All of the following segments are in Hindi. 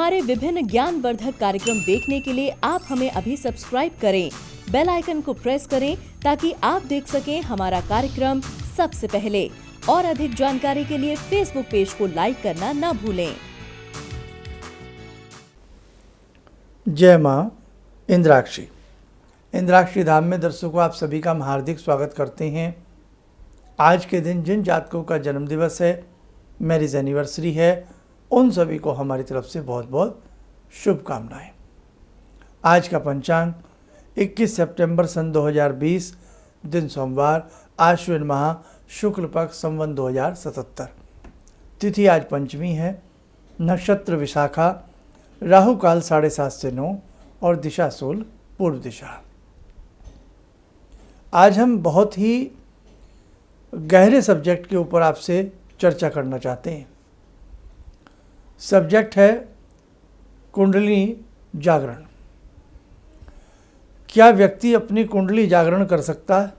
हमारे विभिन्न ज्ञानवर्धक कार्यक्रम देखने के लिए आप हमें अभी सब्सक्राइब करें, बेल आइकन को प्रेस करें ताकि आप देख सकें हमारा कार्यक्रम सबसे पहले। और अधिक जानकारी के लिए फेसबुक पेज को लाइक करना न भूलें। जय माँ इंद्राक्षी। इंद्राक्षी धाम में दर्शकों आप सभी का हम हार्दिक स्वागत करते हैं। आज के दिन जिन जातकों का जन्मदिवस है, मैरिज एनिवर्सरी है, उन सभी को हमारी तरफ से बहुत बहुत शुभकामनाएं। आज का पंचांग 21 सितंबर सन 2020, दिन सोमवार, आश्विन माह, शुक्ल पक्ष, संवत 2077। तिथि आज पंचमी है, नक्षत्र विशाखा, राहु काल 7:30 से 9 और दिशा सूल पूर्व दिशा। आज हम बहुत ही गहरे सब्जेक्ट के ऊपर आपसे चर्चा करना चाहते हैं। सब्जेक्ट है कुंडली जागरण। क्या व्यक्ति अपनी कुंडली जागरण कर सकता है?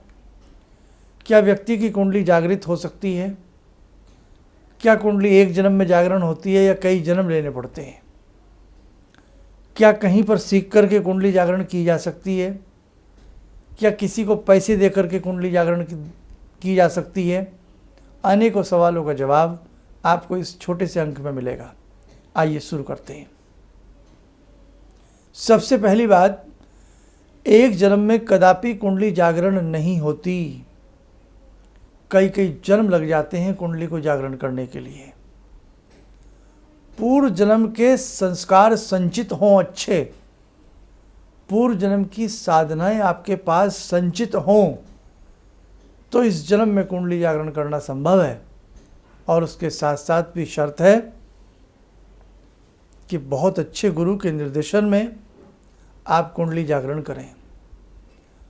क्या व्यक्ति की कुंडली जागृत हो सकती है? क्या कुंडली एक जन्म में जागरण होती है या कई जन्म लेने पड़ते हैं? क्या कहीं पर सीख करके कुंडली जागरण की जा सकती है? क्या किसी को पैसे दे करके कुंडली जागरण की जा सकती है? अनेकों सवालों का जवाब आपको इस छोटे से अंक में मिलेगा। आइए शुरू करते हैं। सबसे पहली बात, एक जन्म में कदापि कुंडली जागरण नहीं होती। कई कई जन्म लग जाते हैं कुंडली को जागरण करने के लिए। पूर्व जन्म के संस्कार संचित हों, अच्छे पूर्व जन्म की साधनाएं आपके पास संचित हों, तो इस जन्म में कुंडली जागरण करना संभव है। और उसके साथ साथ भी शर्त है कि बहुत अच्छे गुरु के निर्देशन में आप कुंडली जागरण करें।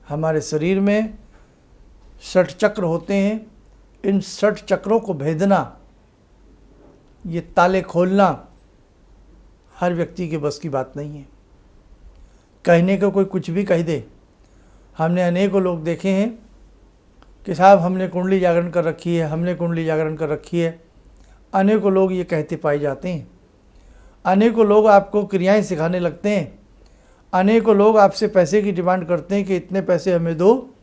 हमारे शरीर में 60 चक्र होते हैं। इन 60 चक्रों को भेदना, ये ताले खोलना हर व्यक्ति के बस की बात नहीं है। कहने को कोई कुछ भी कह दे। हमने अनेकों लोग देखे हैं कि साहब हमने कुंडली जागरण कर रखी है, हमने कुंडली जागरण कर रखी है। अनेकों लोग ये कहते पाए जाते हैं। अनेकों लोग आपको क्रियाएं सिखाने लगते हैं। अनेकों लोग आपसे पैसे की डिमांड करते हैं कि इतने पैसे हमें दो,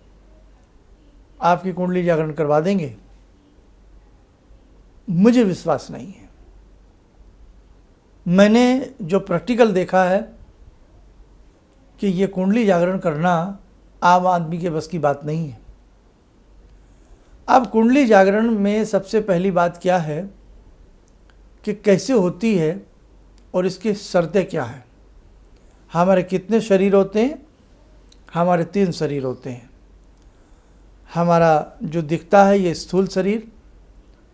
आपकी कुंडली जागरण करवा देंगे। मुझे विश्वास नहीं है। मैंने जो प्रैक्टिकल देखा है कि ये कुंडली जागरण करना आम आदमी के बस की बात नहीं है। अब कुंडली जागरण में सबसे पहली बात क्या है कि कैसे होती है और इसकी शर्तें क्या हैं। हमारे कितने शरीर होते हैं? हमारे 3 शरीर होते हैं। हमारा जो दिखता है ये स्थूल शरीर,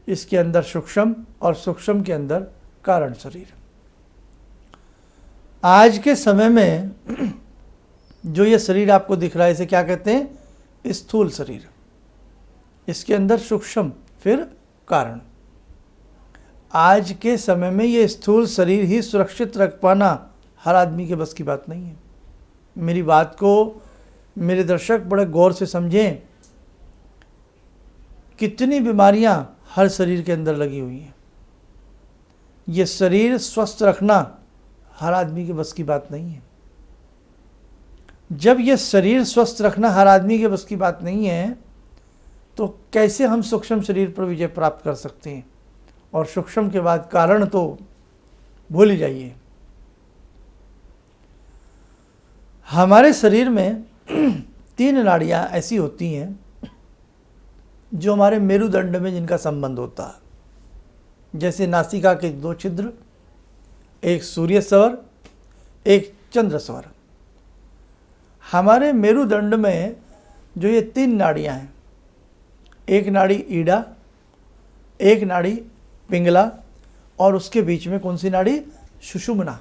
इसके अंदर सूक्ष्म और सूक्ष्म के अंदर कारण शरीर। आज के समय में जो ये शरीर आपको दिख रहा है इसे क्या कहते हैं? स्थूल शरीर। इसके अंदर सूक्ष्म, फिर कारण। आज के समय में ये स्थूल शरीर ही सुरक्षित रख पाना हर आदमी के बस की बात नहीं है। मेरी बात को मेरे दर्शक बड़े गौर से समझें। कितनी बीमारियां हर शरीर के अंदर लगी हुई हैं। ये शरीर स्वस्थ रखना हर आदमी के बस की बात नहीं है। जब ये शरीर स्वस्थ रखना हर आदमी के बस की बात नहीं है, तो कैसे हम सूक्ष्म शरीर पर विजय प्राप्त कर सकते हैं? और सूक्ष्म के बाद कारण तो भूल ही जाइए। हमारे शरीर में 3 नाड़ियां ऐसी होती हैं जो हमारे मेरुदंड में जिनका संबंध होता है। जैसे नासिका के 2 छिद्र, एक सूर्य स्वर, एक चंद्र स्वर। हमारे मेरुदंड में जो ये 3 नाड़ियां हैं, एक नाड़ी ईड़ा, एक नाड़ी पिंगला और उसके बीच में कौन सी नाड़ी? सुषुम्ना।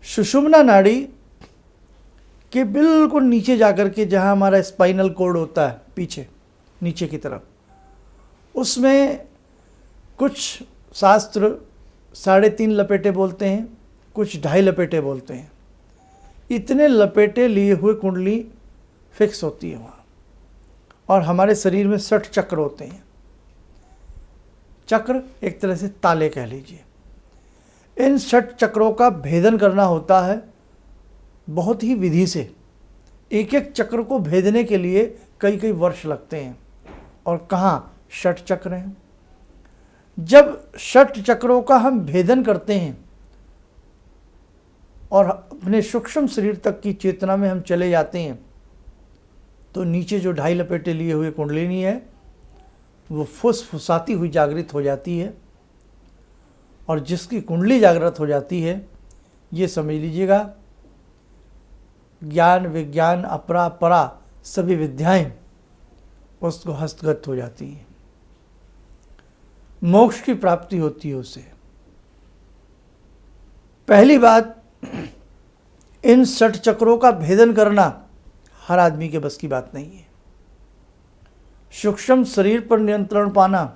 सुषुम्ना नाड़ी के बिल्कुल नीचे जाकर के जहाँ हमारा स्पाइनल कोड होता है, पीछे नीचे की तरफ, उसमें कुछ शास्त्र 3.5 लपेटे बोलते हैं, कुछ 2.5 लपेटे बोलते हैं। इतने लपेटे लिए हुए कुंडली फिक्स होती है वहाँ। और हमारे शरीर में 60 चक्र होते हैं। चक्र एक तरह से ताले कह लीजिए। इन 6 चक्रों का भेदन करना होता है बहुत ही विधि से। एक एक चक्र को भेदने के लिए कई कई वर्ष लगते हैं। और कहाँ 6 चक्र हैं। जब 6 चक्रों का हम भेदन करते हैं और अपने सूक्ष्म शरीर तक की चेतना में हम चले जाते हैं, तो नीचे जो 2.5 लपेटे लिए हुए कुंडलिनी है वो फुसफुसाती हुई जागृत हो जाती है। और जिसकी कुंडली जागृत हो जाती है, ये समझ लीजिएगा ज्ञान विज्ञान अपरा परा सभी विद्याएं उसको हस्तगत हो जाती हैं। मोक्ष की प्राप्ति होती है उसे। पहली बात, इन 6 चक्रों का भेदन करना हर आदमी के बस की बात नहीं है। सूक्ष्म शरीर पर नियंत्रण पाना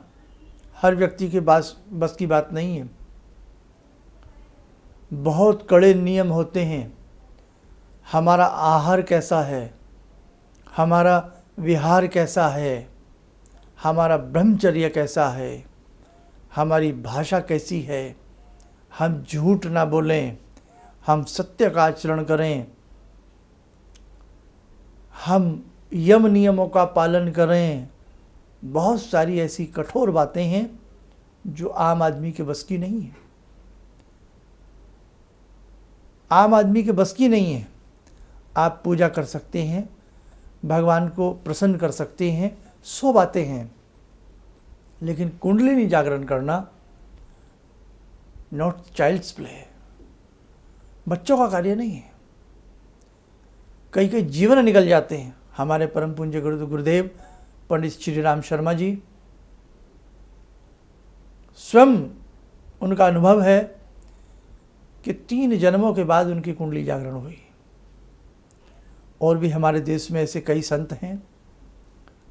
हर व्यक्ति के बस की बात नहीं है। बहुत कड़े नियम होते हैं। हमारा आहार कैसा है, हमारा विहार कैसा है, हमारा ब्रह्मचर्य कैसा है, हमारी भाषा कैसी है, हम झूठ ना बोलें, हम सत्य का आचरण करें, हम यम नियमों का पालन करें। बहुत सारी ऐसी कठोर बातें हैं जो आम आदमी के बस की नहीं है। आम आदमी के बस की नहीं है। आप पूजा कर सकते हैं, भगवान को प्रसन्न कर सकते हैं, 100 बातें हैं, लेकिन कुंडलिनी जागरण करना नॉट चाइल्ड्स प्ले, बच्चों का कार्य नहीं है। कई कई जीवन निकल जाते हैं। हमारे परम पूज्य गुरुदेव पंडित श्री राम शर्मा जी, स्वयं उनका अनुभव है कि 3 जन्मों के बाद उनकी कुंडली जागरण हुई। और भी हमारे देश में ऐसे कई संत हैं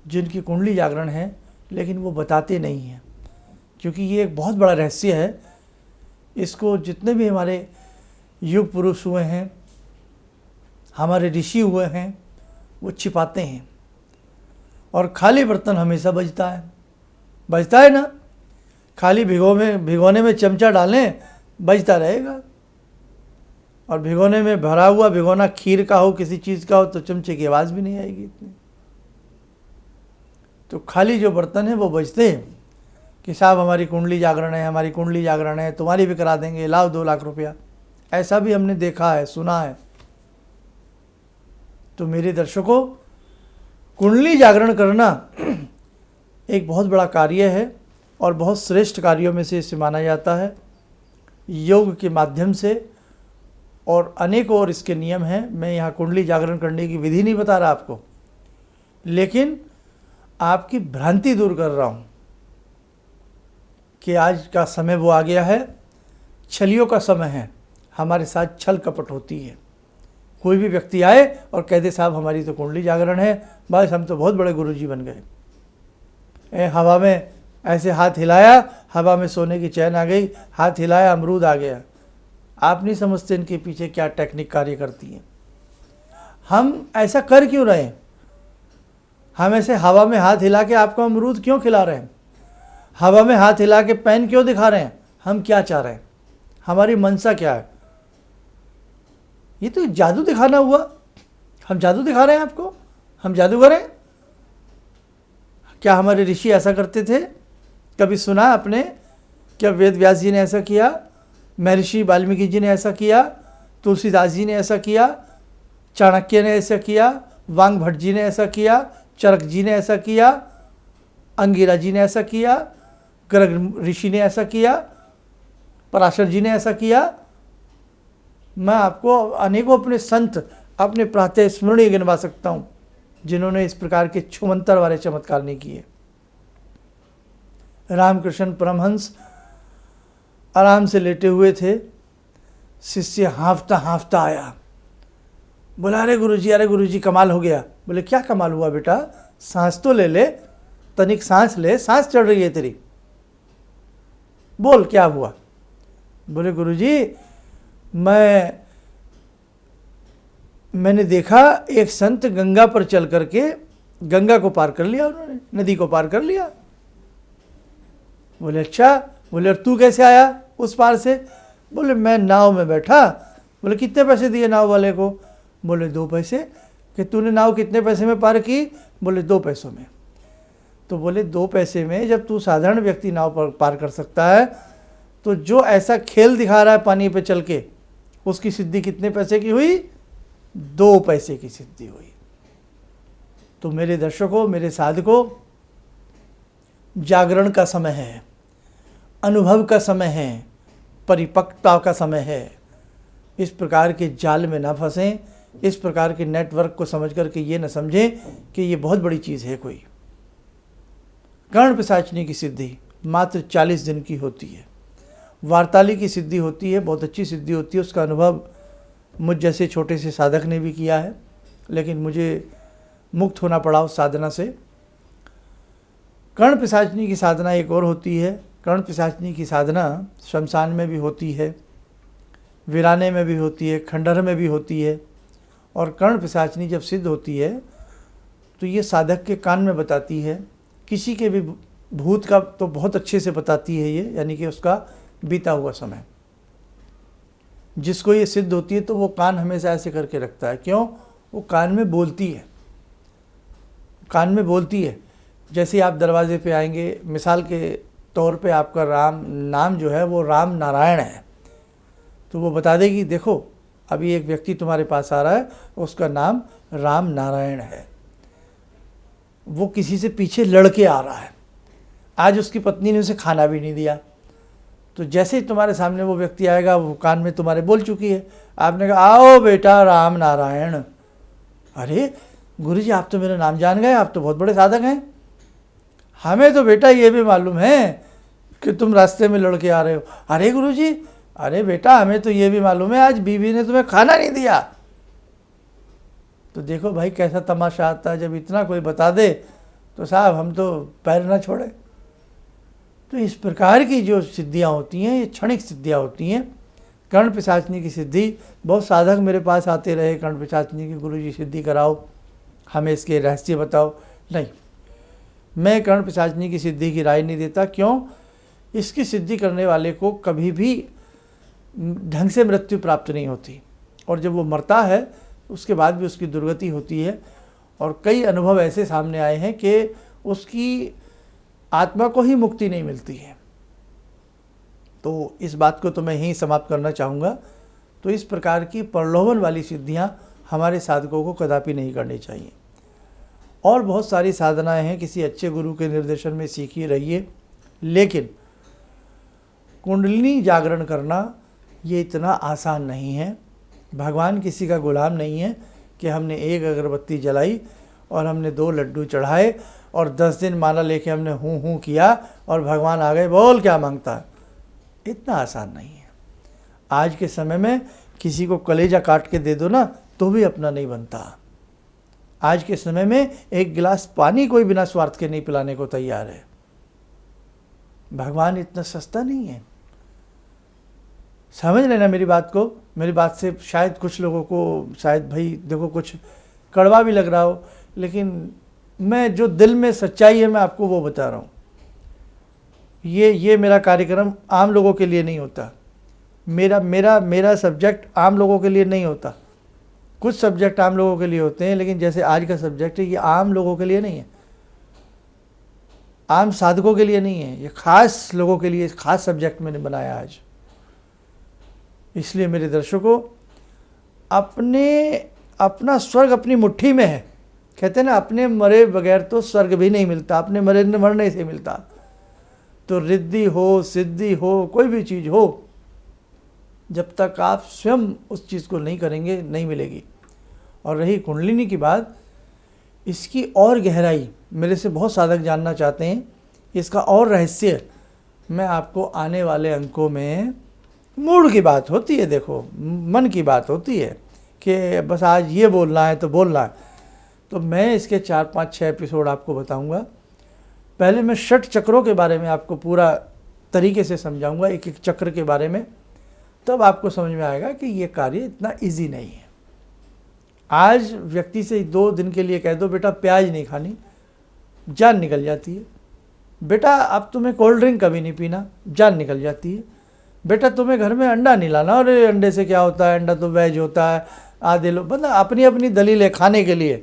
जिनकी कुंडली जागरण है, लेकिन वो बताते नहीं हैं, क्योंकि ये एक बहुत बड़ा रहस्य है। इसको जितने भी हमारे युग पुरुष हुए हैं, हमारे ऋषि हुए हैं, वो छिपाते हैं। और खाली बर्तन हमेशा बजता है ना। खाली भिगोने में चमचा डालें, बजता रहेगा। और भिगोने में भरा हुआ भिगोना खीर का हो, किसी चीज़ का हो, तो चमचे की आवाज़ भी नहीं आएगी इतनी। तो खाली जो बर्तन है वो बजते हैं कि साहब हमारी कुंडली जागरण है, हमारी कुंडली जागरण है, तुम्हारी भी करा देंगे, लाओ 2 लाख रुपया। ऐसा भी हमने देखा है, सुना है। तो मेरे दर्शकों, कुंडली जागरण करना एक बहुत बड़ा कार्य है और बहुत श्रेष्ठ कार्यों में से इसे माना जाता है। योग के माध्यम से और अनेक और इसके नियम हैं। मैं यहाँ कुंडली जागरण करने की विधि नहीं बता रहा आपको, लेकिन आपकी भ्रांति दूर कर रहा हूँ कि आज का समय वो आ गया है, छलियों का समय है। हमारे साथ छल कपट होती है। कोई भी व्यक्ति आए और कह दे साहब हमारी तो कुंडली जागरण है, बस हम तो बहुत बड़े गुरुजी बन गए। हवा में ऐसे हाथ हिलाया, हवा में सोने की चैन आ गई, हाथ हिलाया अमरूद आ गया। आप नहीं समझते इनके पीछे क्या टेक्निक कार्य करती है। हम ऐसा कर क्यों रहे हैं? हम ऐसे हवा में हाथ हिला के आपको अमरूद क्यों खिला रहे हैं? हवा में हाथ हिला के पेन क्यों दिखा रहे हैं? हम क्या चाह रहे हैं? हमारी मनसा क्या है? ये तो जादू दिखाना हुआ। हम जादू दिखा रहे हैं आपको? हम जादूगर हैं? क्या हमारे ऋषि ऐसा करते थे? कभी सुना आपने? क्या वेद व्यास जी ने ऐसा किया? महर्षि वाल्मीकि जी ने ऐसा किया? तुलसीदास जी ने ऐसा किया? चाणक्य ने ऐसा किया? वांग भट्ट जी ने ऐसा किया? चरक जी ने ऐसा किया? अंगिरा जी ने ऐसा किया? गर्ग ऋषि ने ऐसा किया? पराशर जी ने ऐसा किया? मैं आपको अनेकों अपने संत, अपने प्रातः स्मरणीय गिनवा सकता हूँ जिन्होंने इस प्रकार के छुमंतर वाले चमत्कार नहीं किए। रामकृष्ण परमहंस आराम से लेटे हुए थे। शिष्य हाँफता हाँफता आया, बोला अरे गुरुजी कमाल हो गया। बोले क्या कमाल हुआ बेटा? सांस तो ले ले, तनिक सांस ले, सांस चढ़ रही है तेरी, बोल क्या हुआ? बोले गुरुजी मैंने देखा एक संत गंगा पर चल करके गंगा को पार कर लिया, उन्होंने नदी को पार कर लिया। बोले अच्छा। बोले और तू कैसे आया उस पार से? बोले मैं नाव में बैठा। बोले कितने पैसे दिए नाव वाले को? बोले 2 पैसे। कि तूने नाव कितने पैसे में पार की? बोले 2 पैसों में। तो बोले 2 पैसे में जब तू साधारण व्यक्ति नाव पर पार कर सकता है, तो जो ऐसा खेल दिखा रहा है पानी पे चल के, उसकी सिद्धि कितने पैसे की हुई? 2 पैसे की सिद्धि हुई। तो मेरे दर्शकों, मेरे साधकों, जागरण का समय है, अनुभव का समय है, परिपक्वता का समय है। इस प्रकार के जाल में ना फंसें, इस प्रकार के नेटवर्क को समझ करके ये न समझें कि ये बहुत बड़ी चीज़ है कोई। कर्ण पिशाचिनी की सिद्धि मात्र 40 दिन की होती है। वार्ताली की सिद्धि होती है, बहुत अच्छी सिद्धि होती है। उसका अनुभव मुझ जैसे छोटे से साधक ने भी किया है, लेकिन मुझे मुक्त होना पड़ा उस साधना से। कर्ण पिशाचिनी की साधना एक और होती है। कर्ण पिशाचिनी की साधना शमशान में भी होती है, वीराने में भी होती है, खंडहर में भी होती है। और कर्ण पिशाचिनी जब सिद्ध होती है तो ये साधक के कान में बताती है। किसी के भी भूत का तो बहुत अच्छे से बताती है ये, यानी कि उसका बीता हुआ समय। जिसको ये सिद्ध होती है तो वो कान हमेशा ऐसे करके रखता है। क्यों? वो कान में बोलती है, कान में बोलती है। जैसे आप दरवाजे पे आएंगे, मिसाल के तौर पे आपका राम नाम जो है वो राम नारायण है, तो वो बता देगी देखो अभी एक व्यक्ति तुम्हारे पास आ रहा है, उसका नाम राम नारायण है, वो किसी से पीछे लड़के आ रहा है, आज उसकी पत्नी ने उसे खाना भी नहीं दिया। तो जैसे ही तुम्हारे सामने वो व्यक्ति आएगा, वो कान में तुम्हारे बोल चुकी है। आपने कहा आओ बेटा राम नारायण। अरे गुरुजी आप तो मेरा नाम जान गए, आप तो बहुत बड़े साधक हैं। हमें तो बेटा ये भी मालूम है कि तुम रास्ते में लड़के आ रहे हो। अरे गुरुजी, अरे बेटा हमें तो ये भी मालूम है आज बीवी ने तुम्हें खाना नहीं दिया। तो देखो भाई कैसा तमाशा आता है, जब इतना कोई बता दे तो साहब हम तो पैर ना छोड़े। तो इस प्रकार की जो सिद्धियां होती हैं, ये क्षणिक सिद्धियां होती हैं। कर्ण पिशाचिनी की सिद्धि, बहुत साधक मेरे पास आते रहे, कर्ण पिशाचिनी की गुरुजी सिद्धि कराओ, हमें इसके रहस्य बताओ। नहीं, मैं कर्ण पिशाचिनी की सिद्धि की राय नहीं देता। क्यों? इसकी सिद्धि करने वाले को कभी भी ढंग से मृत्यु प्राप्त नहीं होती, और जब वो मरता है उसके बाद भी उसकी दुर्गति होती है। और कई अनुभव ऐसे सामने आए हैं कि उसकी आत्मा को ही मुक्ति नहीं मिलती है। तो इस बात को तो मैं यहीं समाप्त करना चाहूँगा। तो इस प्रकार की प्रलोभन वाली सिद्धियाँ हमारे साधकों को कदापि नहीं करनी चाहिए। और बहुत सारी साधनाएं हैं, किसी अच्छे गुरु के निर्देशन में सीखी रहिए, लेकिन कुंडलिनी जागरण करना ये इतना आसान नहीं है। भगवान किसी का गुलाम नहीं है कि हमने एक अगरबत्ती जलाई और हमने 2 लड्डू चढ़ाए और 10 दिन माला लेके हमने हूँ हूँ किया और भगवान आ गए, बोल क्या मांगता है। इतना आसान नहीं है। आज के समय में किसी को कलेजा काट के दे दो ना तो भी अपना नहीं बनता। आज के समय में एक गिलास पानी कोई बिना स्वार्थ के नहीं पिलाने को तैयार है। भगवान इतना सस्ता नहीं है। समझ लेना मेरी बात को। मेरी बात से शायद कुछ लोगों को शायद भाई देखो कुछ कड़वा भी लग रहा हो, लेकिन मैं जो दिल में सच्चाई है मैं आपको वो बता रहा हूँ। ये मेरा कार्यक्रम आम लोगों के लिए नहीं होता। मेरा सब्जेक्ट आम लोगों के लिए नहीं होता। कुछ सब्जेक्ट आम लोगों के लिए होते हैं, लेकिन जैसे आज का सब्जेक्ट है ये आम लोगों के लिए नहीं है, आम साधकों के लिए नहीं है। ये खास लोगों के लिए खास सब्जेक्ट मैंने बनाया आज। इसलिए मेरे दर्शकों, अपना स्वर्ग अपनी मुट्ठी में है। कहते हैं ना, अपने मरे बगैर तो स्वर्ग भी नहीं मिलता, अपने मरने से मिलता। तो रिद्धि हो, सिद्धि हो, कोई भी चीज़ हो, जब तक आप स्वयं उस चीज़ को नहीं करेंगे नहीं मिलेगी। और रही कुंडलिनी की बात, इसकी और गहराई मेरे से बहुत साधक जानना चाहते हैं, इसका और रहस्य मैं आपको आने वाले अंकों में, मूड की बात होती है, देखो मन की बात होती है कि बस आज ये बोलना है तो बोलना है, तो मैं इसके 4, 5, 6 एपिसोड आपको बताऊंगा। पहले मैं 6 चक्रों के बारे में आपको पूरा तरीके से समझाऊंगा, एक एक चक्र के बारे में, तब आपको समझ में आएगा कि ये कार्य इतना इजी नहीं है। आज व्यक्ति से 2 दिन के लिए कह दो बेटा प्याज नहीं खानी, जान निकल जाती है। बेटा अब तुम्हें कोल्ड ड्रिंक कभी नहीं पीना, जान निकल जाती है। बेटा तुम्हें घर में अंडा नहीं लाना, और अंडे से क्या होता है, अंडा तो वेज होता है, आधे लोग मतलब अपनी अपनी दलील है खाने के लिए।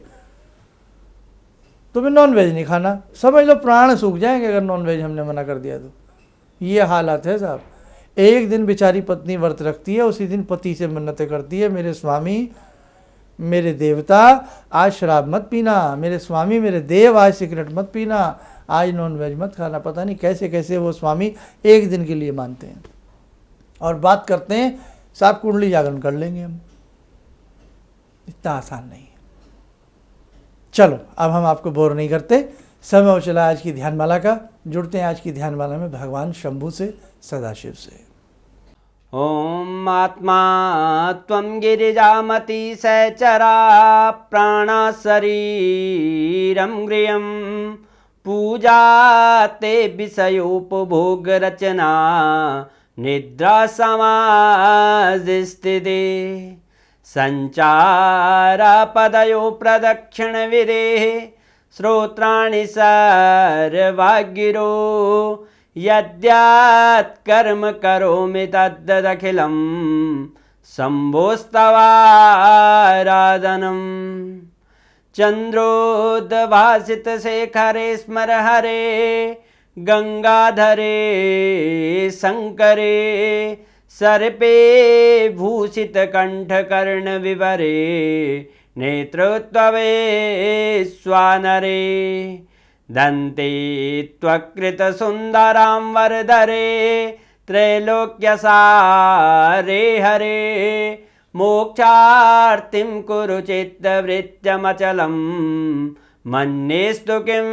तुम्हें नॉन वेज नहीं खाना, समझ लो प्राण सूख जाएंगे अगर नॉन वेज हमने मना कर दिया तो। ये हालात है साहब। एक दिन बेचारी पत्नी व्रत रखती है, उसी दिन पति से मन्नतें करती है, मेरे स्वामी मेरे देवता आज शराब मत पीना, मेरे स्वामी मेरे देव आज सिगरेट मत पीना, आज नॉन वेज मत खाना। पता नहीं कैसे कैसे वो स्वामी एक दिन के लिए मानते हैं और बात करते हैं साहब कुंडली जागरण कर लेंगे हम। इतना आसान नहीं है। चलो अब हम आपको बोर नहीं करते, समय हो चला आज की ध्यानमाला का। जुड़ते हैं आज की ध्यानमाला में भगवान शंभु से, सदाशिव से। ॐ आत्मा त्वं गिरिजामति सहचरा प्राणा शरीरं गृहं पूजा ते विषयोपभोगरचना निद्रा समाधिस्थिते संचारपदयो प्रदक्षिणविधेः श्रोत्राणि सर्वागिरो यद्यात् कर्म करोमि तद्दखिलं शम्भोस्तवाराधनम् चन्द्रोद्भासितशेखरे स्मर हरे गंगाधरे शङ्करे सर्पे भूषितकण्ठकर्णविवरे नेत्रोत्तवे स्वानरे दन्ते त्वकृतसुन्दरां वरदरे त्रैलोक्यसारे हरे मोक्षार्तिं कुरु चित्तवृत्त्यमचलं मन्येस्तु किं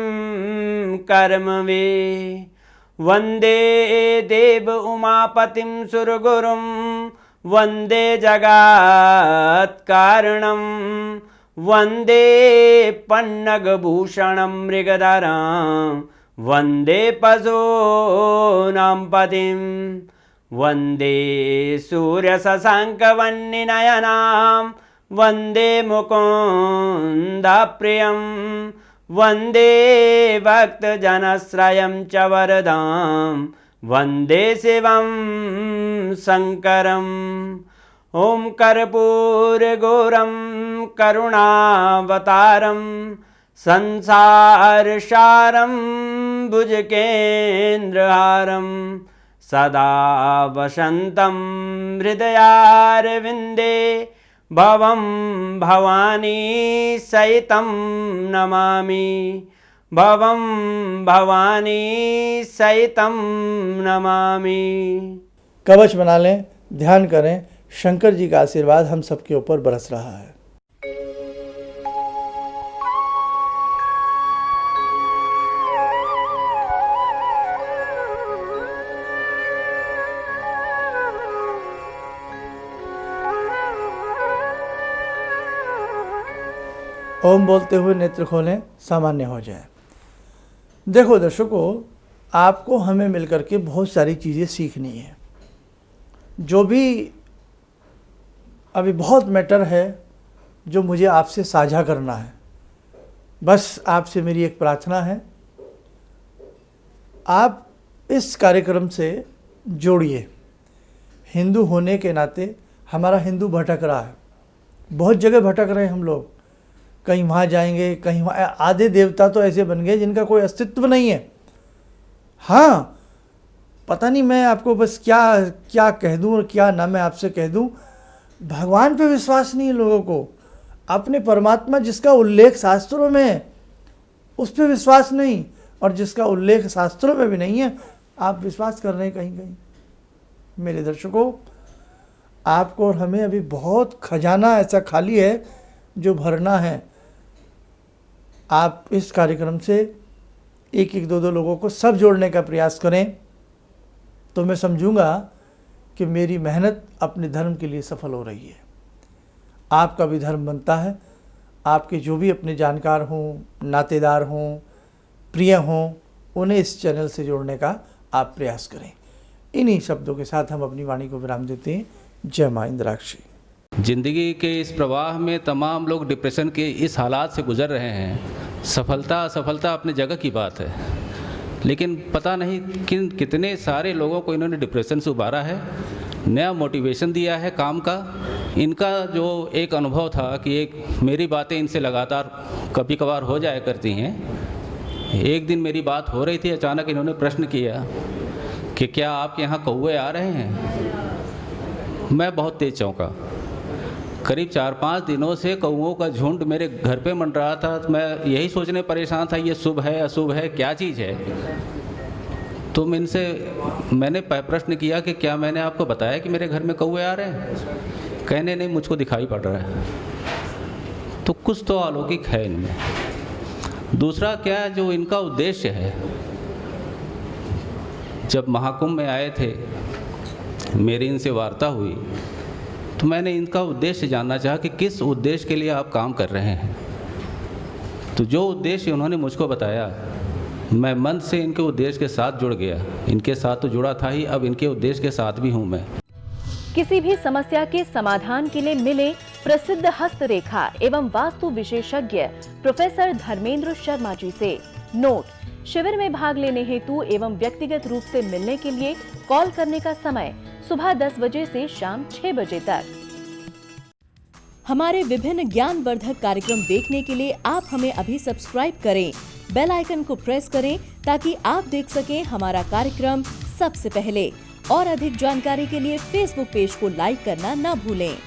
कर्म वे वन्दे देव उमापतिं सुरगुरुं वन्दे जगत्कारणं वन्दे पन्नगभूषणं मृगधरं वन्दे पशूनां पतिं वन्दे सूर्यशशाङ्कवह्निनयनां वन्दे मुकुन्दप्रियं वन्दे भक्तजनश्रयं च वरदां वन्दे शिवं शङ्करम् ॐ कर्पूरगौरं करुणावतारं संसारसारं भुजगेन्द्रहारं सदा वसन्तं हृदयारविन्दे भवं भवानी सहितं नमामि भवं भवानी सहितं नमामि। कवच बना लें, ध्यान करें, शंकर जी का आशीर्वाद हम सबके ऊपर बरस रहा है। ओम बोलते हुए नेत्र खोलें, सामान्य हो जाए। देखो दर्शकों, आपको हमें मिलकर के बहुत सारी चीज़ें सीखनी है। जो भी अभी बहुत मैटर है जो मुझे आपसे साझा करना है, बस आपसे मेरी एक प्रार्थना है, आप इस कार्यक्रम से जोड़िए। हिंदू होने के नाते हमारा हिंदू भटक रहा है, बहुत जगह भटक रहे हैं हम लोग, कहीं वहाँ जाएंगे कहीं वहाँ। आधे देवता तो ऐसे बन गए जिनका कोई अस्तित्व नहीं है। हाँ, पता नहीं मैं आपको बस क्या क्या कह दूँ और क्या ना मैं आपसे कह दूँ। भगवान पे विश्वास नहीं है लोगों को, अपने परमात्मा जिसका उल्लेख शास्त्रों में है उस पर विश्वास नहीं, और जिसका उल्लेख शास्त्रों में भी नहीं है आप विश्वास कर रहे हैं कहीं कहीं। मेरे दर्शकों, आपको और हमें अभी बहुत खजाना ऐसा खाली है जो भरना है। आप इस कार्यक्रम से एक एक दो लोगों को सब जोड़ने का प्रयास करें, तो मैं समझूंगा कि मेरी मेहनत अपने धर्म के लिए सफल हो रही है। आपका भी धर्म बनता है, आपके जो भी अपने जानकार हों, नातेदार हों, प्रिय हों, उन्हें इस चैनल से जोड़ने का आप प्रयास करें। इन्हीं शब्दों के साथ हम अपनी वाणी को विराम देते हैं। जय मां इंद्राक्षी। ज़िंदगी के इस प्रवाह में तमाम लोग डिप्रेशन के इस हालात से गुजर रहे हैं। सफलता असफलता अपनी जगह की बात है, लेकिन पता नहीं कितने सारे लोगों को इन्होंने डिप्रेशन से उबारा है, नया मोटिवेशन दिया है काम का। इनका जो एक अनुभव था कि एक मेरी बातें इनसे लगातार कभी कभार हो जाया करती हैं। एक दिन मेरी बात हो रही थी, अचानक इन्होंने प्रश्न किया कि क्या आपके यहाँ कौवे आ रहे हैं। मैं बहुत तेज चौंका। करीब 4-5 दिनों से कौवों का झुंड मेरे घर पे मंडरा था। तो मैं यही सोचने परेशान था, ये शुभ है अशुभ है, क्या चीज़ है। तो मैंने प्रश्न किया कि क्या मैंने आपको बताया कि मेरे घर में कौवे आ रहे हैं। कहने नहीं, मुझको दिखाई पड़ रहा है। तो कुछ तो अलौकिक है इनमें। दूसरा क्या, जो इनका उद्देश्य है, जब महाकुंभ में आए थे, मेरी इनसे वार्ता हुई, तो मैंने इनका उद्देश्य जानना चाहा कि किस उद्देश्य के लिए आप काम कर रहे हैं। तो जो उद्देश्य उन्होंने मुझको बताया, मैं मन से इनके उद्देश्य के साथ जुड़ गया। इनके साथ तो जुड़ा था ही, अब इनके उद्देश्य के साथ भी हूँ मैं। किसी भी समस्या के समाधान के लिए मिले प्रसिद्ध हस्तरेखा एवं वास्तु विशेषज्ञ प्रोफेसर धर्मेंद्र शर्मा जी से। नोट: शिविर में भाग लेने हेतु एवं व्यक्तिगत रूप से मिलने के लिए कॉल करने का समय सुबह 10 बजे से शाम 6 बजे तक। हमारे विभिन्न ज्ञानवर्धक कार्यक्रम देखने के लिए आप हमें अभी सब्सक्राइब करें, बेल आइकन को प्रेस करें ताकि आप देख सकें हमारा कार्यक्रम सबसे पहले। और अधिक जानकारी के लिए फेसबुक पेज को लाइक करना न भूलें।